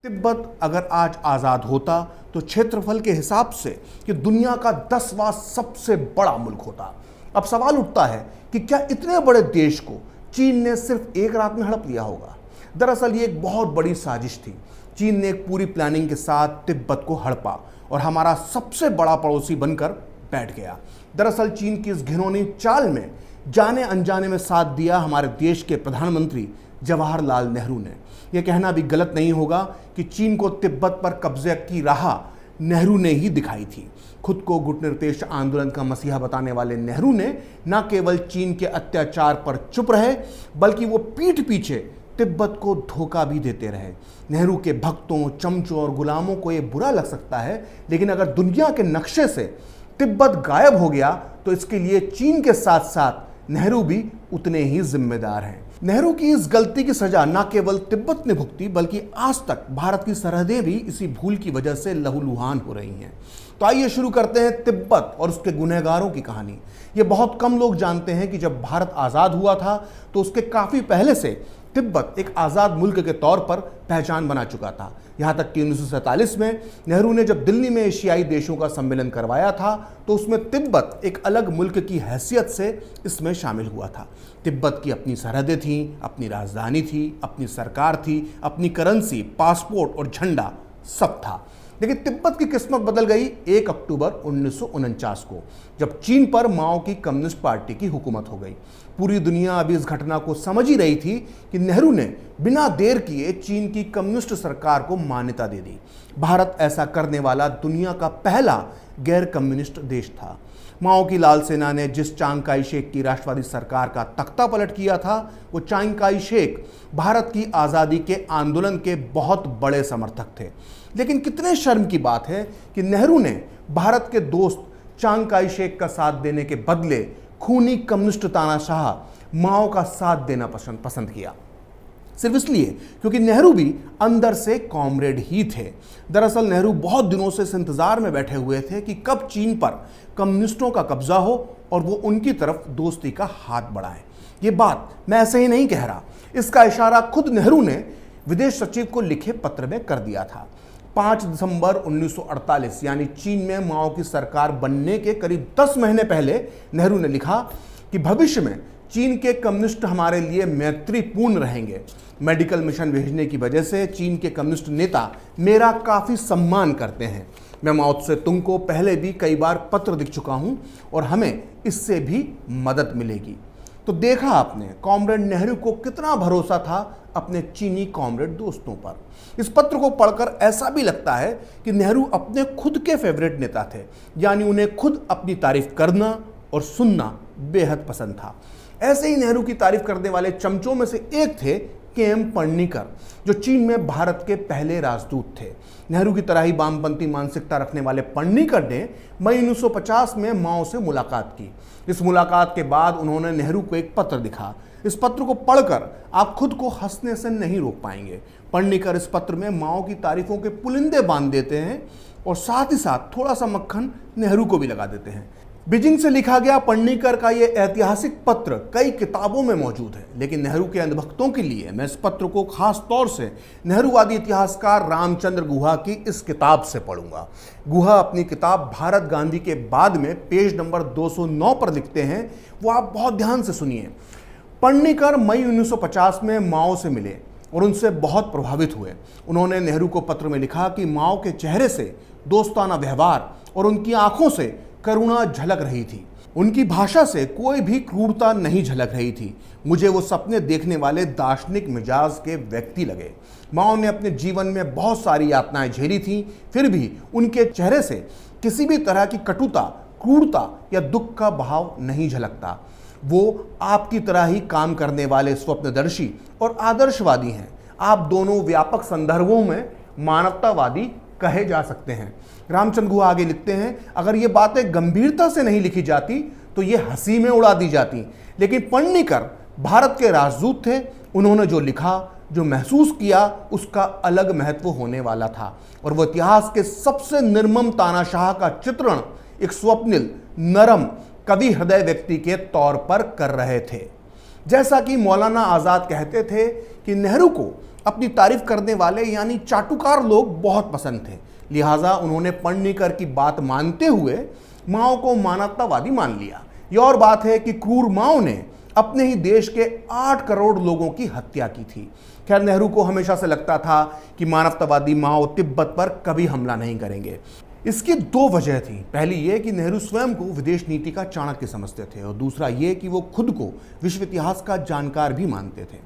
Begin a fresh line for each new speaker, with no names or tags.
तिब्बत अगर आज आज़ाद होता तो क्षेत्रफल के हिसाब से ये दुनिया का 10वां सबसे बड़ा मुल्क होता। अब सवाल उठता है कि क्या इतने बड़े देश को चीन ने सिर्फ एक रात में हड़प लिया होगा। दरअसल ये एक बहुत बड़ी साजिश थी। चीन ने एक पूरी प्लानिंग के साथ तिब्बत को हड़पा और हमारा सबसे बड़ा पड़ोसी बनकर बैठ गया। दरअसल चीन की इस घिनौनी चाल में जाने अनजाने में साथ दिया हमारे देश के प्रधानमंत्री जवाहरलाल नेहरू ने। यह कहना भी गलत नहीं होगा कि चीन को तिब्बत पर कब्जे की राह नेहरू ने ही दिखाई थी। खुद को गुटनिरपेक्ष आंदोलन का मसीहा बताने वाले नेहरू ने न केवल चीन के अत्याचार पर चुप रहे बल्कि वो पीठ पीछे तिब्बत को धोखा भी देते रहे। नेहरू के भक्तों, चमचों और गुलामों को ये बुरा लग सकता है, लेकिन अगर दुनिया के नक्शे से तिब्बत गायब हो गया तो इसके लिए चीन के साथ साथ नेहरू भी उतने ही जिम्मेदार हैं। नेहरू की इस गलती की सजा न केवल तिब्बत ने भुगती बल्कि आज तक भारत की सरहदें भी इसी भूल की वजह से लहूलुहान हो रही हैं। तो आइए शुरू करते हैं तिब्बत और उसके गुनहगारों की कहानी। ये बहुत कम लोग जानते हैं कि जब भारत आज़ाद हुआ था तो उसके काफ़ी पहले से तिब्बत एक आज़ाद मुल्क के तौर पर पहचान बना चुका था। यहाँ तक कि 1947 में नेहरू ने जब दिल्ली में एशियाई देशों का सम्मेलन करवाया था तो उसमें तिब्बत एक अलग मुल्क की हैसियत से इसमें शामिल हुआ था। तिब्बत की अपनी सरहदें थीं, अपनी राजधानी थी, अपनी सरकार थी, अपनी करेंसी, पासपोर्ट और झंडा सब था। लेकिन तिब्बत की किस्मत बदल गई 1 अक्टूबर 1949 को, जब चीन पर माओ की कम्युनिस्ट पार्टी की हुकूमत हो गई। पूरी दुनिया अभी इस घटना को समझ ही रही थी कि नेहरू ने बिना देर किए चीन की कम्युनिस्ट सरकार को मान्यता दे दी। भारत ऐसा करने वाला दुनिया का पहला गैर कम्युनिस्ट देश था। माओ की लाल सेना ने जिस चांग काई शेक की राष्ट्रवादी सरकार का तख्ता पलट किया था, वो चांग काई शेक भारत की आज़ादी के आंदोलन के बहुत बड़े समर्थक थे। लेकिन कितने शर्म की बात है कि नेहरू ने भारत के दोस्त चांग काई शेक का साथ देने के बदले खूनी कम्युनिस्ट तानाशाह माओ का साथ देना पसंद किया, सिर्फ इसलिए क्योंकि नेहरू भी अंदर से कॉमरेड ही थे। दरअसल नेहरू बहुत दिनों से इस इंतजार में बैठे हुए थे कि कब चीन पर कम्युनिस्टों का कब्जा हो और वो उनकी तरफ दोस्ती का हाथ बढ़ाएं। ये बात मैं ऐसे ही नहीं कह रहा, इसका इशारा खुद नेहरू ने विदेश सचिव को लिखे पत्र में कर दिया था। 5 दिसंबर 1948 यानी चीन में माओ की सरकार बनने के करीब 10 महीने पहले नेहरू ने लिखा कि भविष्य में चीन के कम्युनिस्ट हमारे लिए मैत्रीपूर्ण रहेंगे। मेडिकल मिशन भेजने की वजह से चीन के कम्युनिस्ट नेता मेरा काफ़ी सम्मान करते हैं। मैं माओ त्से-तुंग को पहले भी कई बार पत्र लिख चुका हूं और हमें इससे भी मदद मिलेगी। तो देखा आपने कॉमरेड नेहरू को कितना भरोसा था अपने चीनी कॉमरेड दोस्तों पर। इस पत्र को पढ़कर ऐसा भी लगता है कि नेहरू अपने खुद के फेवरेट नेता थे, यानी उन्हें खुद अपनी तारीफ करना और सुनना बेहद पसंद था। ऐसे ही नेहरू की तारीफ करने वाले चमचों में से एक थे के.एम. पणनिकर, जो चीन में भारत के पहले राजदूत थे। नेहरू की तरह ही वामपंथी मानसिकता रखने वाले पणनिकर ने मई 1950 में माओ से मुलाकात की। इस मुलाकात के बाद उन्होंने नेहरू को एक पत्र लिखा। इस पत्र को पढ़कर आप खुद को हंसने से नहीं रोक पाएंगे। पणनिकर इस पत्र में माओ की तारीफों के पुलिंदे बांध देते हैं और साथ ही साथ थोड़ा सा मक्खन नेहरू को भी लगा देते हैं। बीजिंग से लिखा गया पणनिकर का यह ऐतिहासिक पत्र कई किताबों में मौजूद है, लेकिन नेहरू के अंधभक्तों के लिए मैं इस पत्र को खास तौर से नेहरूवादी इतिहासकार रामचंद्र गुहा की इस किताब से पढ़ूंगा। गुहा अपनी किताब भारत गांधी के बाद में पेज नंबर 209 पर लिखते हैं, वो आप बहुत ध्यान से सुनिए। पणनिकर मई 1950 में माओ से मिले और उनसे बहुत प्रभावित हुए। उन्होंने नेहरू को पत्र में लिखा कि माओ के चेहरे से दोस्ताना व्यवहार और उनकी आंखों से करुणा झलक रही थी। उनकी भाषा से कोई भी क्रूरता नहीं झलक रही थी। मुझे वो सपने देखने वाले दार्शनिक मिजाज के व्यक्ति लगे। माओ ने अपने जीवन में बहुत सारी यातनाएं झेली थी, फिर भी उनके चेहरे से किसी भी तरह की कटुता, क्रूरता या दुख का भाव नहीं झलकता। वो आपकी तरह ही काम करने वाले स्वप्नदर्शी और आदर्शवादी हैं। आप दोनों व्यापक संदर्भों में मानवतावादी कहे जा सकते हैं। रामचंद्र गुहा आगे लिखते हैं, अगर ये बातें गंभीरता से नहीं लिखी जाती तो ये हंसी में उड़ा दी जाती। लेकिन पणनिकर भारत के राजदूत थे। उन्होंने जो लिखा, जो महसूस किया, उसका अलग महत्व होने वाला था और वह इतिहास के सबसे निर्मम तानाशाह का चित्रण एक स्वप्निल, नरम, कवि हृदय व्यक्ति के तौर पर कर रहे थे। जैसा कि मौलाना आज़ाद कहते थे कि नेहरू को अपनी तारीफ करने वाले यानी चाटुकार लोग बहुत पसंद थे। लिहाजा उन्होंने पणनीकर की बात मानते हुए माओ को मानवतावादी मान लिया। यह और बात है कि क्रूर माओ ने अपने ही देश के 8 करोड़ लोगों की हत्या की थी। खैर, नेहरू को हमेशा से लगता था कि मानवतावादी माओ तिब्बत पर कभी हमला नहीं करेंगे। इसकी 2 वजह थी। पहली ये कि नेहरू स्वयं को विदेश नीति का चाणक्य समझते थे और दूसरा ये कि वो खुद को विश्व इतिहास का जानकार भी मानते थे।